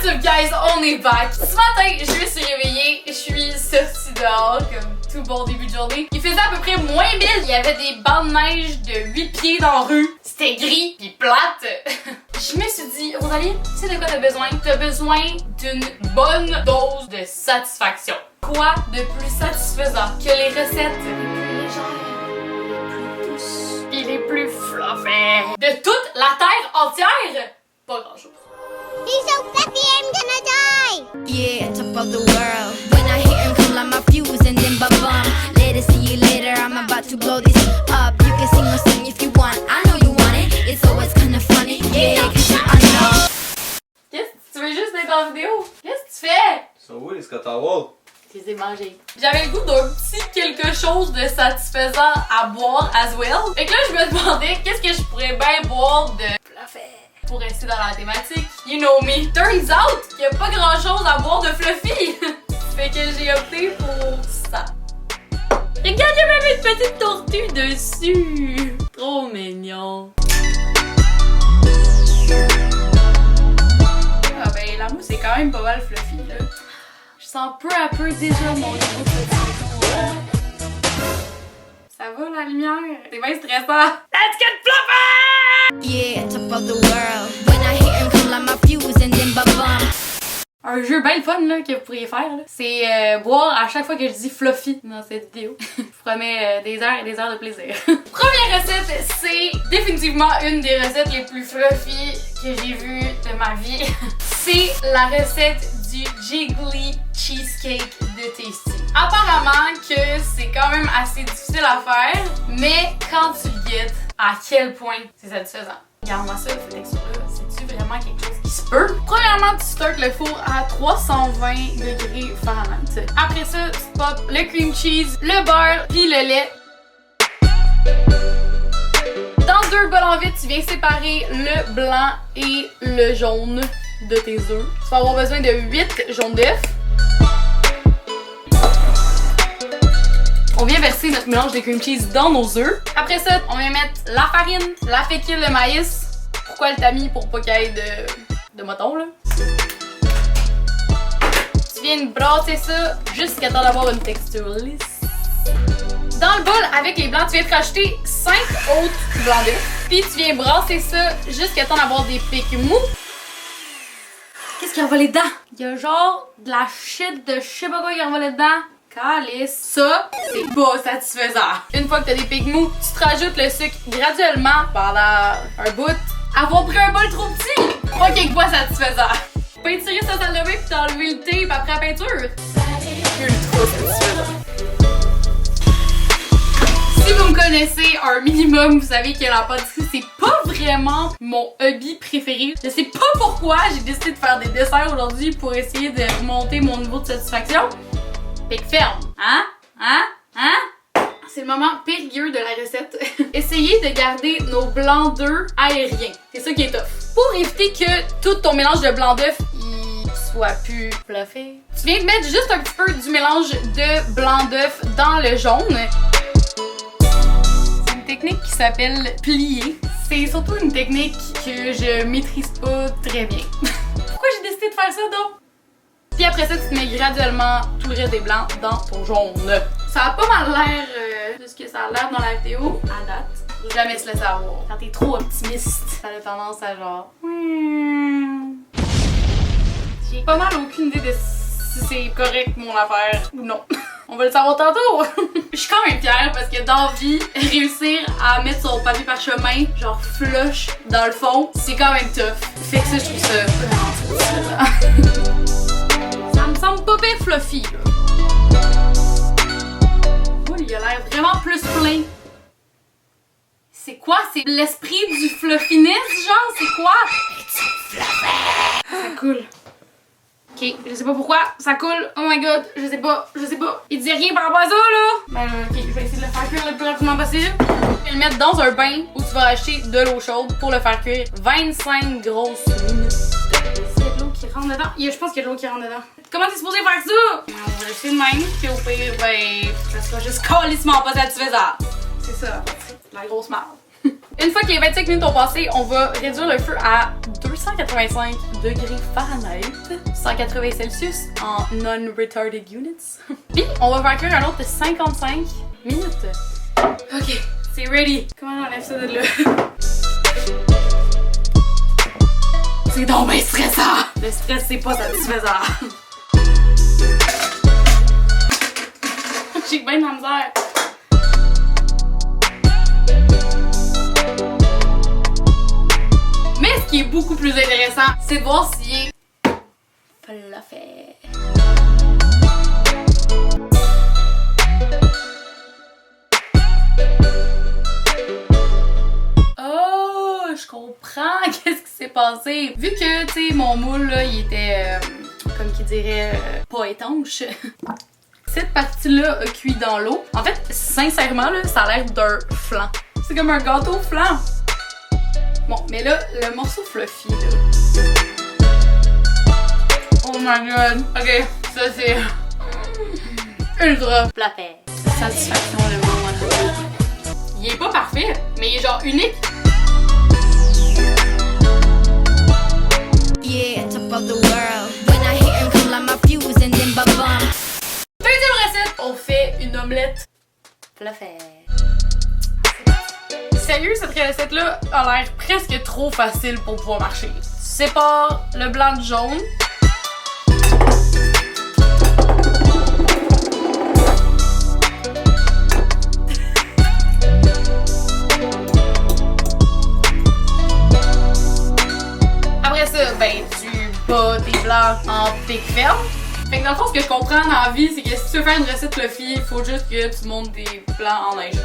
What's up guys, on est back. Ce matin, je me suis réveillée, je suis sortie dehors comme tout bon début de journée. Il faisait à peu près moins 1000, il y avait des bancs de neige de 8 pieds dans la rue. C'était gris pis plate. Je me suis dit, Rosalie, tu sais de quoi t'as besoin? T'as besoin d'une bonne dose de satisfaction. Quoi de plus satisfaisant que les recettes les plus légères, les plus douces et les plus fluffy de toute la terre entière? Pas grand chose. He's so fluffy, I'm gonna die! Yeah, top of the world. When I hear him come like my fuse and then ba-bum. Later, see you later, I'm about to blow this up. You can sing or sing if you want, I know you want it. It's always kinda funny, yeah, cause you know. Qu'est-ce que tu veux juste être en vidéo? Qu'est-ce que tu fais? So what is Katawal? Je les ai mangés. J'avais le goût d'un petit quelque chose de satisfaisant à boire as well. Fait que là, je me demandais qu'est-ce que je pourrais bien boire de fluffy pour rester dans la thématique. You know me. Turns out qu'il n'y a pas grand chose à boire de fluffy. Fait que j'ai opté pour ça. Regarde, il y a même une petite tortue dessus. Trop mignon. Ah ben, la mousse est quand même pas mal fluffy là. Je sens peu à peu déjà mon niveau de satisfaction. Ça va la lumière? C'est bien stressant. Let's get fluffy! Yeah, top of the world. When I hear him come like my fuse and then ba-bum. Un jeu bien le fun là, que vous pourriez faire, c'est boire à chaque fois que je dis fluffy dans cette vidéo. Je vous promets des heures et des heures de plaisir. Première recette, c'est définitivement une des recettes les plus fluffy que j'ai vues de ma vie. C'est la recette du Jiggly Cheesecake de Tasty. Apparemment que c'est quand même assez difficile à faire, mais quand tu le guettes, à quel point c'est satisfaisant. Regarde-moi ça, le texture-là, c'est-tu vraiment quelque chose qui se peut? Premièrement, tu startes le four à 320 degrés Fahrenheit. Après ça, tu pop le cream cheese, le beurre, puis le lait. Dans deux bols en vide, tu viens séparer le blanc et le jaune de tes œufs. Tu vas avoir besoin de 8 jaunes d'œufs. On vient verser notre mélange de cream cheese dans nos œufs. Après ça, on vient mettre la farine, la fécule de maïs. Pourquoi le tamis? Pour pas qu'il y ait de moton là. Tu viens brasser ça jusqu'à temps d'avoir une texture lisse. Dans le bol avec les blancs, tu viens te rajouter 5 autres blancs d'œufs. Puis tu viens brasser ça jusqu'à temps d'avoir des pics mous. Qu'est-ce qui a envolé dedans? Il y a genre de la shit de je sais pas quoi qui a envolé dedans. Calice. Ça, c'est pas satisfaisant. Une fois que t'as des pics mous, tu te rajoutes le sucre graduellement pendant un bout. Avoir pris un bol trop petit, pas quelquefois satisfaisant. Peinturer sa salle de bain puis t'enlever le tape après la peinture. Ultra satisfaisant. Si vous me connaissez un minimum, vous savez que la pâtisserie, c'est pas vraiment mon hobby préféré. Je sais pas pourquoi j'ai décidé de faire des desserts aujourd'hui pour essayer de remonter mon niveau de satisfaction. Fait que ferme, hein? C'est le moment périlleux de la recette. Essayez de garder nos blancs d'œufs aériens. C'est ça qui est tough. Pour éviter que tout ton mélange de blanc d'œuf soit plus fluffy, tu viens de mettre juste un petit peu du mélange de blanc d'œuf dans le jaune. C'est une technique qui s'appelle plier. C'est surtout une technique que je maîtrise pas très bien. Pourquoi j'ai décidé de faire ça donc? Puis après ça, tu te mets graduellement tout le reste des blancs dans ton jaune. Ça a pas mal l'air de ce que ça a l'air dans la vidéo à date. Faut jamais se laisser avoir. Quand t'es trop optimiste, ça a tendance à genre... J'ai pas mal aucune idée de si c'est correct mon affaire ou non. On va le savoir tantôt! Je suis quand même fière parce que dans la vie, réussir à mettre son papier parchemin genre flush dans le fond, c'est quand même tough. Fait que ça, je trouve ça vraiment satisfaisant. Ça me semble pas bien fluffy là. Oh, il a l'air vraiment plus plein. C'est quoi? C'est l'esprit du fluffiness genre? C'est quoi? Ça coule. Ok, je sais pas pourquoi, ça coule. Oh my god, je sais pas. Il disait rien par rapport à ça là. Ben ok, je vais essayer de le faire cuire le plus rapidement possible. Je vais le mettre dans un bain où tu vas acheter de l'eau chaude pour le faire cuire 25 grosses minutes. S'il y a de l'eau qui rentre dedans. Je pense qu'il y a de l'eau qui rentre dedans. Comment t'es supposé faire ça? On va laisser de même, puis au pire, ben, ça sera juste calissement pas satisfaisant. C'est ça, la grosse marde. Une fois que les 25 minutes ont passé, on va réduire le feu à 285 degrés Fahrenheit, 180 Celsius en non-retarded units. Puis on va faire cuire un autre de 55 minutes. Ok, c'est ready. Comment on enlève ça de là? C'est donc bien stressant! Le stress, c'est pas satisfaisant. J'ai bien de la misère. Mais ce qui est beaucoup plus intéressant, c'est de voir s'il est fluffy. Oh, je comprends qu'est-ce qui s'est passé. Vu que, tu sais, mon moule, là, il était, comme qui dirait, pas étanche. Cette partie-là a cuit dans l'eau. En fait, sincèrement, là, ça a l'air d'un flan. C'est comme un gâteau flan. Bon, mais là, le morceau fluffy, là. Oh my god. Ok, ça c'est ultra fluffy. Satisfaction, le moment. Il est pas parfait, mais il est genre unique. Yeah, top of the world. When I hit him, come like my fuse and then ba-bum. Deuxième recette, on fait une omelette fluffy. Sérieux, cette recette-là a l'air presque trop facile pour pouvoir marcher. Tu sépares le blanc du jaune. Après ça, ben, tu bats tes blancs en pique ferme. Fait que dans le fond, ce que je comprends dans la vie, c'est que si tu veux faire une recette fluffy, il faut juste que tu montes des blancs en neige.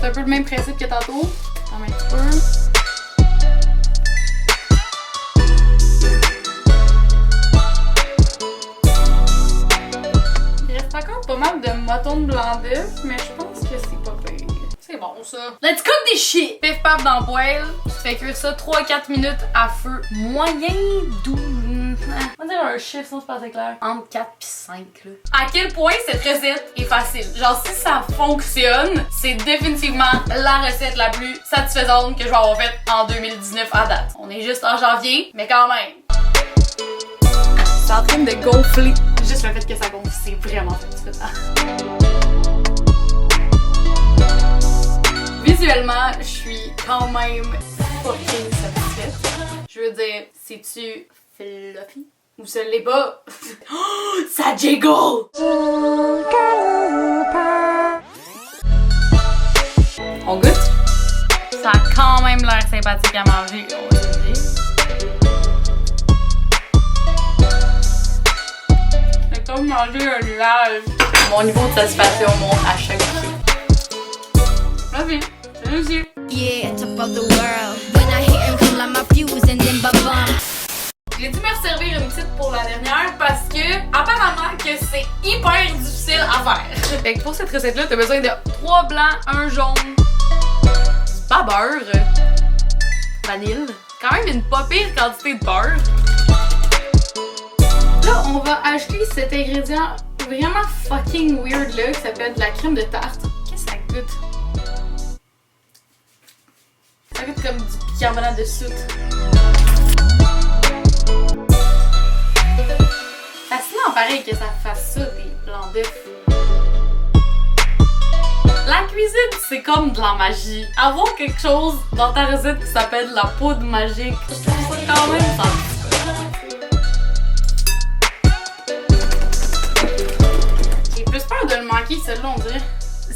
C'est un peu le même principe que tantôt. Attends un petit peu. Il reste encore pas mal de motons de blanc d'œuf, mais je pense que c'est pas pire. C'est bon ça. Let's cook des shit! Pif paf dans le poêle. Tu fais cuire ça 3-4 minutes à feu moyen doux. On va dire un chiffre sinon c'est pas assez clair. Entre 4 et 5 là. À quel point cette recette est facile. Genre si ça fonctionne, c'est définitivement la recette la plus satisfaisante que je vais avoir faite en 2019 à date. On est juste en janvier, mais quand même. C'est en train de gonfler. Juste le fait que ça gonfle, c'est vraiment satisfaisant. Visuellement, je suis quand même fucking satisfaite. Je veux dire, c'est-tu fluffy? Ou ça l'est pas? Oh, ça jiggle! On goûte? Ça a quand même l'air sympathique à manger, on va se dire. C'est comme manger un nuage. Mon niveau de satisfaction monte à chaque coup. Fluffy, c'est réussi. Yeah, top of the world. When I hit him, come like my fuse and then ba-bum. J'ai dû me resservir une petite pour la dernière parce que apparemment que c'est hyper difficile à faire. Fait que pour cette recette-là, t'as besoin de 3 blancs, 1 jaune, du pas beurre, vanille, quand même une pas pire quantité de beurre. Là, on va ajouter cet ingrédient vraiment fucking weird là qui s'appelle de la crème de tarte. Qu'est-ce que ça goûte? Ça goûte comme du bicarbonate de soude. Fascinant pareil que ça fasse ça, des blancs d'œufs. La cuisine, c'est comme de la magie. Avoir quelque chose dans ta recette qui s'appelle de la poudre magique, je trouve ça quand même satisfaisant. J'ai plus peur de le manquer, celle-là, on dirait.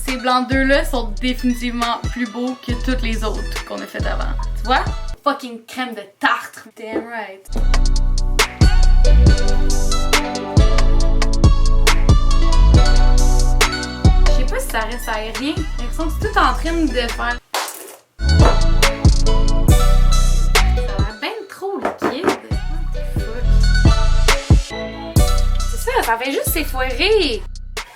Ces blancs d'œufs-là sont définitivement plus beaux que toutes les autres qu'on a faites avant. Tu vois? Fucking crème de tarte. Damn right. Je sais pas si ça reste aérien. J'ai l'impression que c'est tout en train de faire. Ça a l'air bien trop liquide. C'est ça fait juste s'effoirer.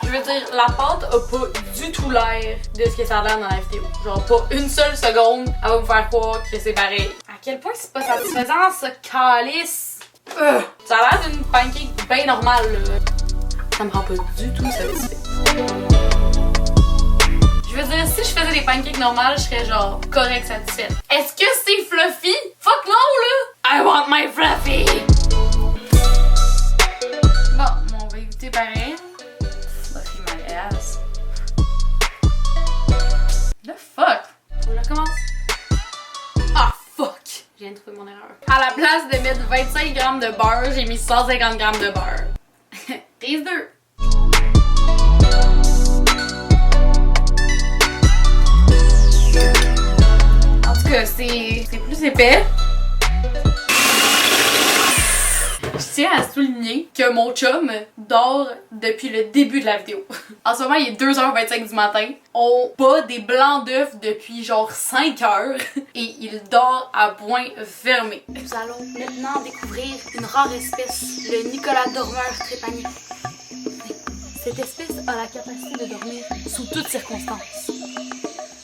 Je veux dire, la pâte a pas du tout l'air de ce que ça a l'air dans la vidéo. Genre pas une seule seconde, elle va vous faire croire que c'est pareil. À quel point c'est pas satisfaisant ce calice. Ça a l'air d'une pancake bien normale là. Ça me rend pas du tout satisfait. Je Je veux dire, si je faisais des pancakes normales, je serais genre correct satisfaite. Est-ce que c'est fluffy? Fuck non là! I want my fluffy! Bon, on va éviter pareil. Fluffy my ass. Le fuck! Faut que je recommence. Ah fuck! Je viens de trouver mon erreur. À la place de mettre 25 grammes de beurre, j'ai mis 150 grammes de beurre. Prise 2. En tout cas, c'est plus épais. Je tiens à souligner que mon chum dort depuis le début de la vidéo. En ce moment, il est 2h25 du matin. On bat des blancs d'œufs depuis genre 5 heures et il dort à point fermé. Nous allons maintenant découvrir une rare espèce, le Nicolas dormeur trépanier. Cette espèce a la capacité de dormir sous toutes circonstances.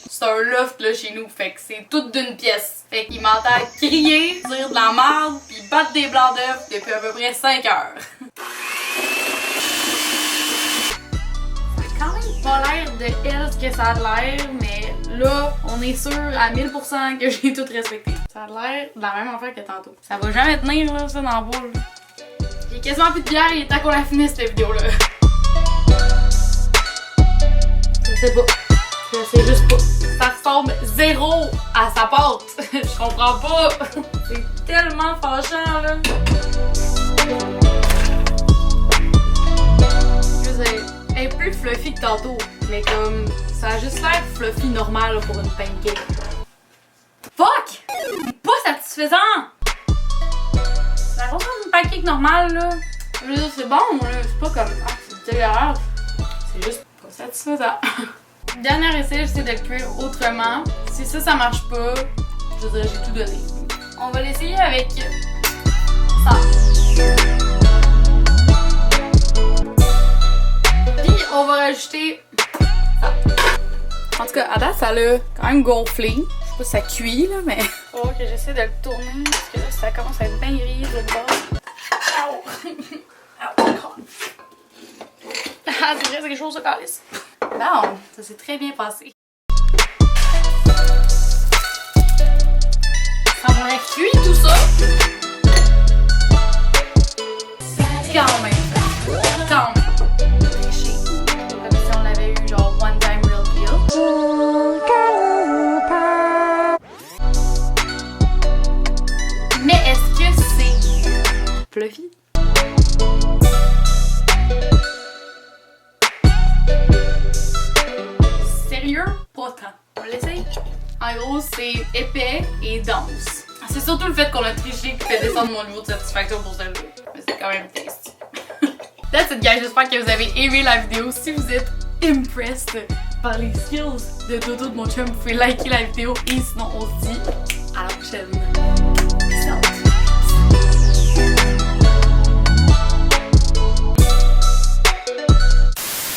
C'est un loft là chez nous, fait que c'est tout d'une pièce. Fait qu'il m'entend crier, dire de la merde, pis battre des blancs d'œufs depuis à peu près 5 heures. Ça a quand même pas l'air de elle ce que ça a l'air, mais là, on est sûr à 1000% que j'ai tout respecté. Ça a l'air de la même affaire que tantôt. Ça va jamais tenir là, ça dans le boule. J'ai quasiment plus de bière, il est temps qu'on la finisse cette vidéo là. Je sais pas. Je sais juste pas. Ça ressemble zéro à sa pâte. Je comprends pas. C'est tellement fâchant là. Je veux dire, elle est plus fluffy que tantôt. Mais comme, ça a juste l'air fluffy normal pour une pancake. Fuck! Pas satisfaisant! Ça ressemble à une pancake normale là. Je veux dire, c'est bon là. C'est pas comme, ah, c'est dégueulasse. C'est juste pas satisfaisant. Dernier essai, j'essaie de le cuire autrement. Si ça marche pas, je veux dire, j'ai tout donné. On va l'essayer avec ça. Puis on va rajouter ça. En tout cas, à date, ça l'a quand même gonflé. Je sais pas si ça cuit là, mais. Oh, que j'essaie de le tourner parce que là, ça commence à être bien gris de l'autre bord. Ah, c'est vrai, c'est quelque chose de calice. Bon, ça s'est très bien passé. Ça m'aurait cuit tout ça. C'est quand même fait. Quand même. Triché. Comme si on avait eu genre one time real deal. Mais est-ce que c'est fluffy? Pas tant. On l'essaye? En gros, c'est épais et dense. C'est surtout le fait qu'on a triché qui fait descendre mon niveau de satisfaction pour celle-là. Mais c'est quand même tasty. That's it, guys. J'espère que vous avez aimé la vidéo. Si vous êtes impressed par les skills de Dodo de mon chum, vous pouvez liker la vidéo. Et sinon, on se dit à la prochaine.